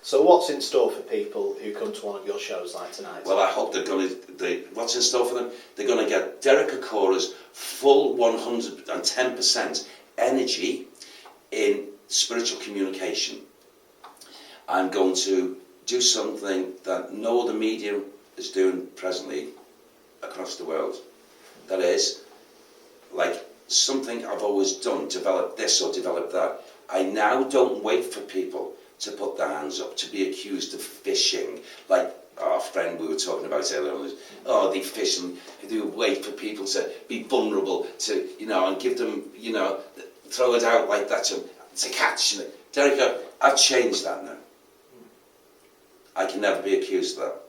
So what's in store for people who come to one of your shows like tonight? Well, I hope what's in store for them? They're going to get Derek Acorah's full 110% energy in spiritual communication. I'm going to do something that no other medium is doing presently across the world. That is, like something I've always done, develop this or develop that. I now don't wait for people to put their hands up, to be accused of fishing. Like our friend we were talking about earlier on, they fish and they wait for people to be vulnerable, to, and give them, throw it out like that to catch. Derek, I've changed that now. I can never be accused of that,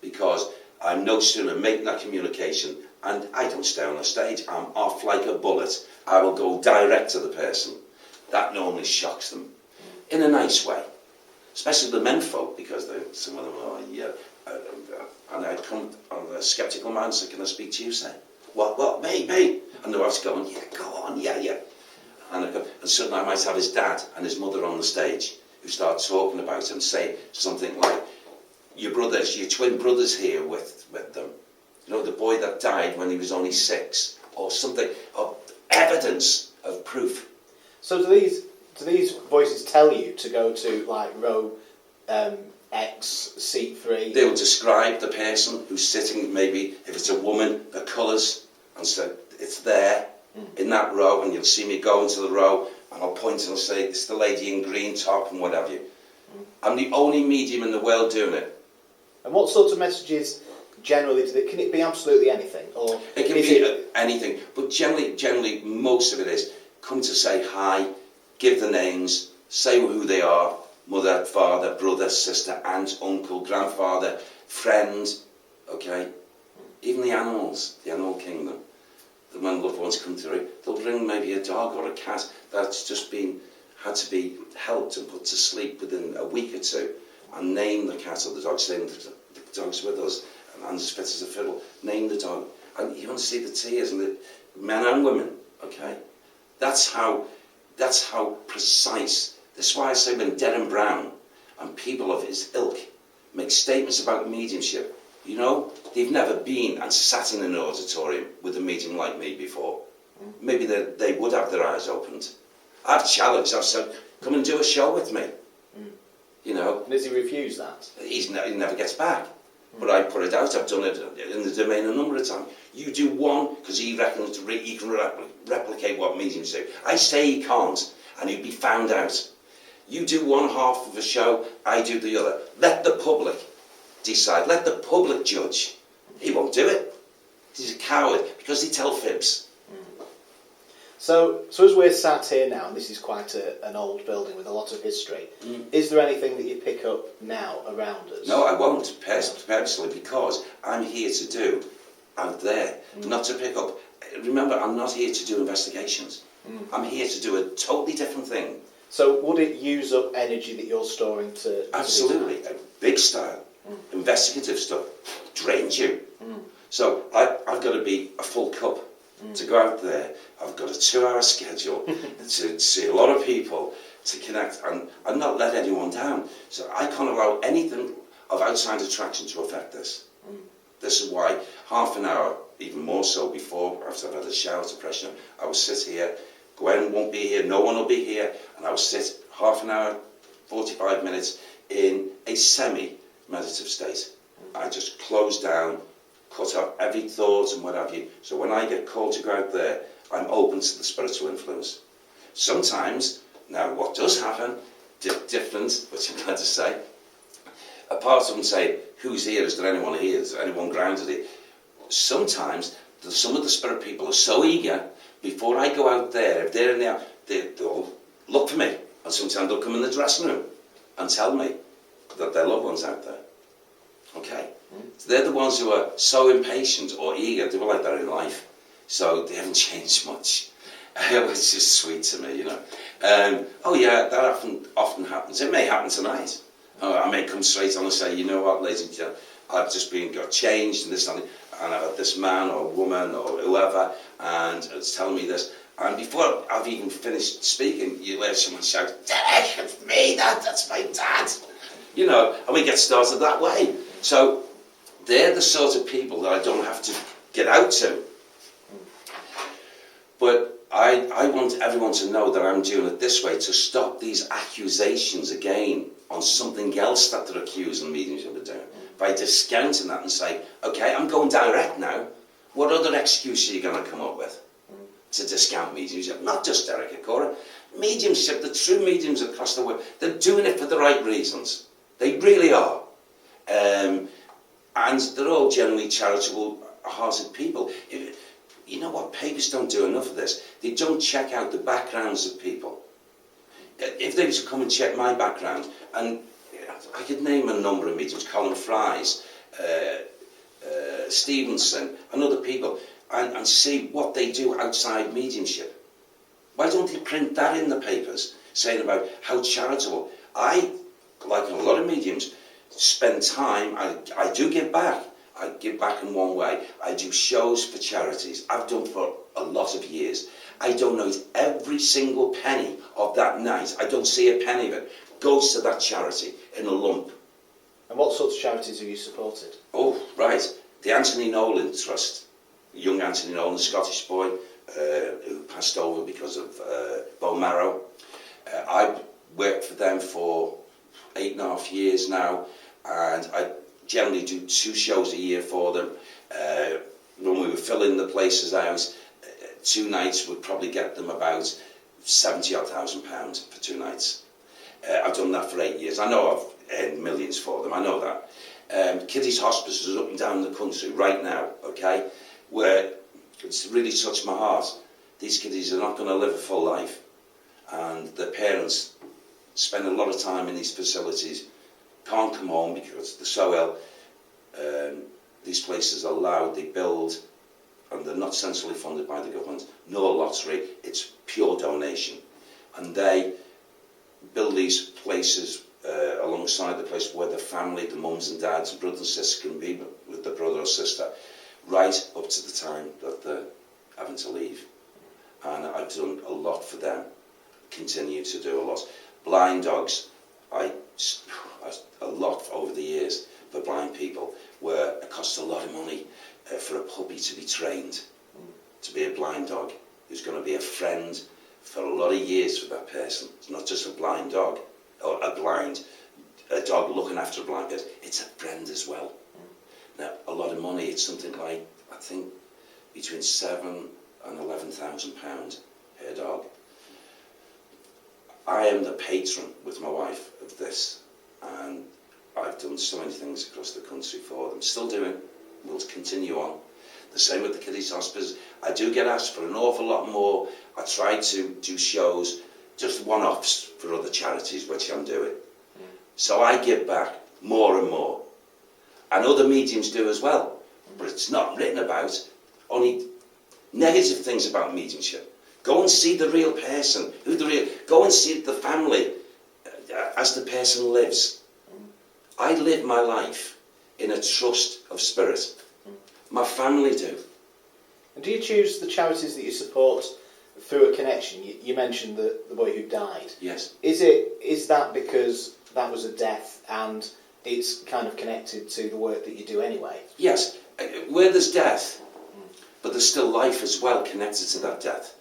because I'm no sooner making that communication, and I don't stay on the stage. I'm off like a bullet. I will go direct to the person. That normally shocks them, in a nice way, especially the menfolk, because some of them are, and I come on a sceptical man, so can I speak to you, say? What, me? And the wife's going, yeah, go on, yeah. And suddenly I might have his dad and his mother on the stage, who start talking about him, say something like, your twin brothers here with them. The boy that died when he was only 6, or something, of evidence of proof. So do these voices tell you to go to like row X, seat 3? They'll describe the person who's sitting, maybe if it's a woman, the colours, and so it's there in that row, and you'll see me go into the row, and I'll point and I'll say, it's the lady in green top and what have you. I'm the only medium in the world doing it. And what sorts of messages generally can it be absolutely anything? Or it can be anything, but generally most of it is come to say hi, give the names, say who they are, mother, father, brother, sister, aunt, uncle, grandfather, friend, okay? Even the animals, the animal kingdom. When loved ones come through, they'll bring maybe a dog or a cat that's just had to be helped and put to sleep within a week or two, and name the cat or the dog, saying the dog's with us, and as fit as a fiddle, name the dog, and you want to see the tears, and the men and women, okay? That's how precise. That's why I say when Derren Brown and people of his ilk make statements about mediumship, they've never been and sat in an auditorium with a medium like me before. Maybe they would have their eyes opened. I've challenged, I've said, come and do a show with me. And does he refuse that? He never gets back. But I put it out, I've done it in the domain a number of times. You do one, because he reckons he can replicate what mediums do. I say he can't, and he'd be found out. You do one half of a show, I do the other. Let the public decide, let the public judge. He won't do it. He's a coward, because they tell fibs. So as we're sat here now, and this is quite an old building with a lot of history, is there anything that you pick up now around us? No, I won't, personally, because I'm here to do out there, not to pick up. Remember, I'm not here to do investigations. I'm here to do a totally different thing. So would it use up energy that you're storing to... Absolutely, a big style, investigative stuff, drains you. So I've got to be a full cup. To go out there, I've got a 2-hour schedule to see a lot of people, to connect and not let anyone down. So I can't allow anything of outside attraction to affect this. This is why half an hour, even more so before, after I've had a shower to freshen up, I will sit here. Gwen won't be here, no one will be here, and I will sit half an hour, 45 minutes in a semi-meditative state. I just close down, cut out every thought and what have you. So when I get called to go out there, I'm open to the spiritual influence. Sometimes, now what does happen, different, which I'm glad to say, apart from say, who's here, is there anyone here, is there anyone grounded here? Sometimes, some of the spirit people are so eager, before I go out there, if they're in there, they'll look for me. And sometimes they'll come in the dressing room and tell me that their loved one's out there. Okay? So they're the ones who are so impatient or eager. They were like that in life, so they haven't changed much. It's just sweet to me, oh yeah, that often happens. It may happen tonight. I may come straight on and say, you know what, ladies and gentlemen, I've just got changed and this and I've had this man or woman or whoever, and it's telling me this. And before I've even finished speaking, you hear someone shout, "Derek, it's me, that's my dad." you know, and we get started that way. So they're the sort of people that I don't have to get out to. But I want everyone to know that I'm doing it this way to stop these accusations again on something else that they're accusing mediumship of doing. By discounting that and say, okay, I'm going direct now. What other excuse are you going to come up with to discount mediumship? Not just Derek Acorah. Mediumship, the true mediums across the world, they're doing it for the right reasons. They really are. And they're all generally charitable-hearted people. You know what? Papers don't do enough of this. They don't check out the backgrounds of people. If they were to come and check my background, and I could name a number of mediums, Colin Fry's, Stevenson, and other people, and see what they do outside mediumship. Why don't they print that in the papers, saying about how charitable? I, like a lot of mediums, spend time, I do give back. I give back in one way. I do shows for charities. I've done for a lot of years. I donate every single penny of that night. I don't see a penny of it. Goes to that charity in a lump. And what sorts of charities have you supported? Oh, right. The Anthony Nolan Trust. Young Anthony Nolan, Scottish boy, who passed over because of bone marrow. I've worked for them for 8.5 years now, and I generally do 2 shows a year for them. When we were filling the places out, 2 nights would probably get them about £70,000 for 2 nights. I've done that for 8 years. I know I've earned millions for them, I know that. Kiddies hospices up and down the country right now, okay, where it's really touched my heart. These kiddies are not going to live a full life, and their parents spend a lot of time in these facilities, can't come home because they're so ill. These places are loud, they build, and they're not centrally funded by the government. No lottery, it's pure donation. And they build these places alongside the place where the family, the mums and dads, brothers and sisters can be with the brother or sister, right up to the time that they're having to leave. And I've done a lot for them, continue to do a lot. Blind dogs, a lot over the years for blind people, where it costs a lot of money for a puppy to be trained to be a blind dog, who's going to be a friend for a lot of years for that person. It's not just a blind dog, or a dog looking after a blind person, it's a friend as well. Now, a lot of money, it's something like, I think, between £7,000 and £11,000 per dog. I am the patron with my wife of this, and I've done so many things across the country for them. Still doing, will continue on. The same with the Kiddies Hospice. I do get asked for an awful lot more. I try to do shows, just one-offs for other charities, which I'm doing. So I give back more and more. And other mediums do as well. But it's not written about, only negative things about mediumship. Go and see the real person. Go and see the family as the person lives. I live my life in a trust of spirit. My family do. And do you choose the charities that you support through a connection? You mentioned the boy who died. Yes. Is that because that was a death and it's kind of connected to the work that you do anyway? Yes. Where there's death, but there's still life as well connected to that death.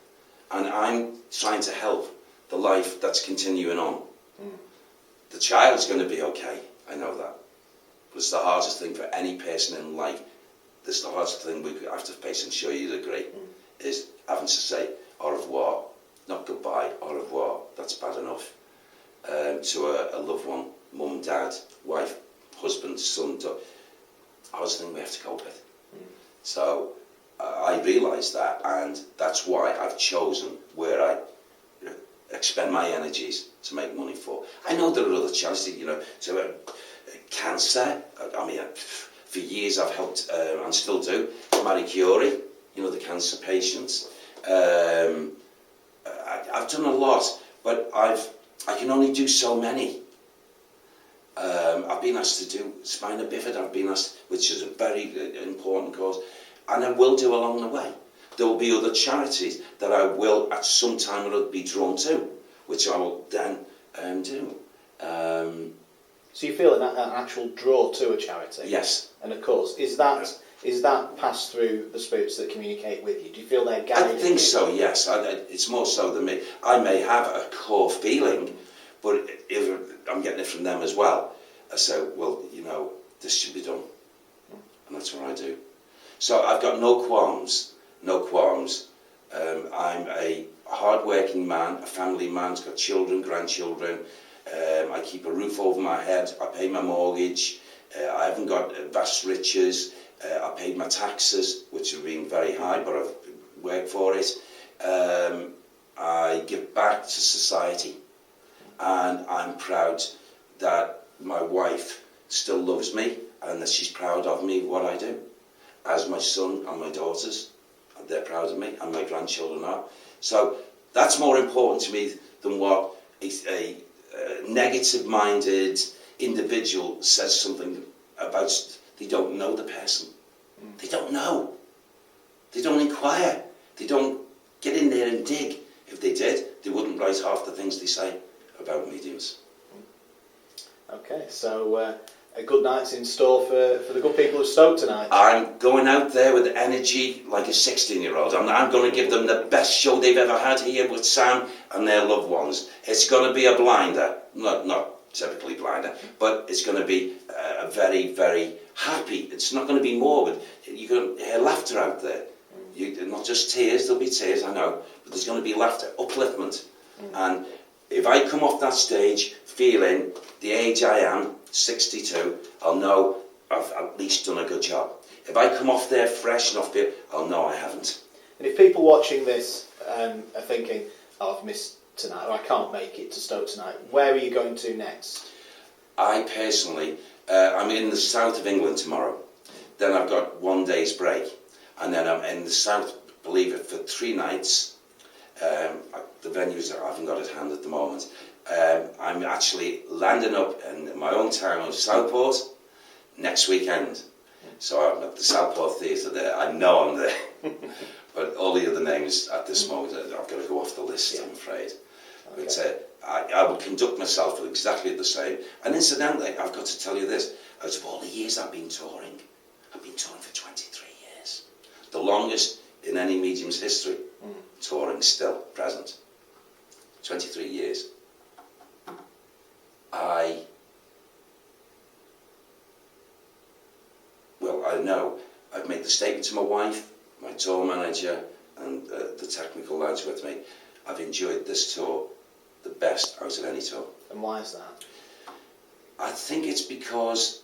And I'm trying to help the life that's continuing on. The child's going to be okay, I know that. But it's the hardest thing for any person in life. This is the hardest thing we have to face, and sure you'd agree, is having to say au revoir. Not goodbye, au revoir. That's bad enough. To a loved one, mum, dad, wife, husband, son, daughter. Hardest thing we have to cope with. So I realise that, and that's why I've chosen where I expend my energies to make money for. I know there are other charities, so cancer. I mean, for years I've helped, and still do, Marie Curie, the cancer patients. I've done a lot, but I can only do so many. I've been asked to do spina bifida, which is a very important cause, and I will do along the way. There will be other charities that I will at some time or other be drawn to, which I will then do. So you feel an actual draw to a charity? Yes. And of course, is that passed through the spirits that communicate with you? Do you feel they're guiding I think you? so, yes. It's more so than me. I may have a core feeling, but if I'm getting it from them as well, I say, well, you know, this should be done. And that's what I do. So I've got no qualms, no qualms. I'm a hard-working man, a family man, who's got children, grandchildren. I keep a roof over my head. I pay my mortgage. I haven't got vast riches. I paid my taxes, which have been very high, but I've worked for it. I give back to society, and I'm proud that my wife still loves me and that she's proud of me, what I do. As my son and my daughters, they're proud of me, and my grandchildren are. So that's more important to me than what a negative-minded individual says something about. They don't know the person. They don't know. They don't inquire. They don't get in there and dig. If they did, they wouldn't write half the things they say about mediums. Okay, so a good night's in store for the good people of Stoke tonight. I'm going out there with energy like a 16-year-old. I'm going to give them the best show they've ever had here with Sam and their loved ones. It's going to be a blinder. Not typically blinder, but it's going to be a very, very happy. It's not going to be morbid. You're going to hear laughter out there. Not just tears, there'll be tears, I know, but there's going to be laughter, upliftment. And if I come off that stage feeling the age I am, 62, I'll know I've at least done a good job. If I come off there fresh and off it, I'll know I haven't. And if people watching this are thinking, oh, I've missed tonight, or I can't make it to Stoke tonight, where are you going to next? I personally, I'm in the south of England tomorrow. Then I've got 1 day's break. And then I'm in the south, believe it, for 3 nights. The venues I haven't got at hand at the moment. I'm actually landing up in my own town of Southport next weekend. So I'm at the Southport Theatre there. I know I'm there. But all the other names at this moment, I've got to go off the list, I'm afraid. Okay. But I will conduct myself exactly the same. And incidentally, I've got to tell you this. Out of all the years I've been touring for 23 years. The longest in any medium's history. Touring still, present. 23 years. I know I've made the statement to my wife, my tour manager, and the technical lads with me. I've enjoyed this tour the best out of any tour. And why is that? I think it's because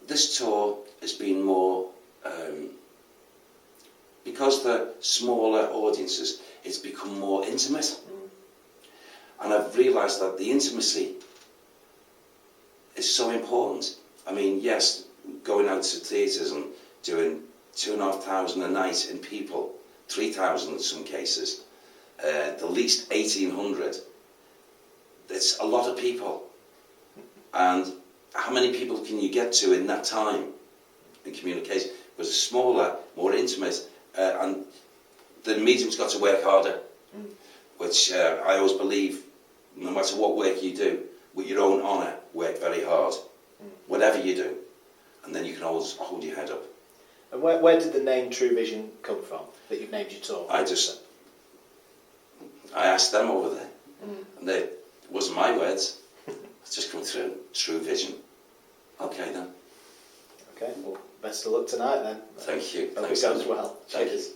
this tour has been more, because the smaller audiences, it's become more intimate. And I've realised that the intimacy is so important. I mean, yes, going out to theatres and doing 2,500 a night in people, 3,000 in some cases, the least 1,800. It's a lot of people. And how many people can you get to in that time in communication? It was smaller, more intimate, and the medium's got to work harder, which I always believe, no matter what work you do, with your own honour, work very hard, whatever you do, and then you can always hold your head up. And where did the name True Vision come from, that you've named your tour? I asked them over there, and it wasn't my words, it's just come through, True Vision. Okay then. Okay, well, best of luck tonight then. Thank you. Hope it goes well. Thank Cheers. you.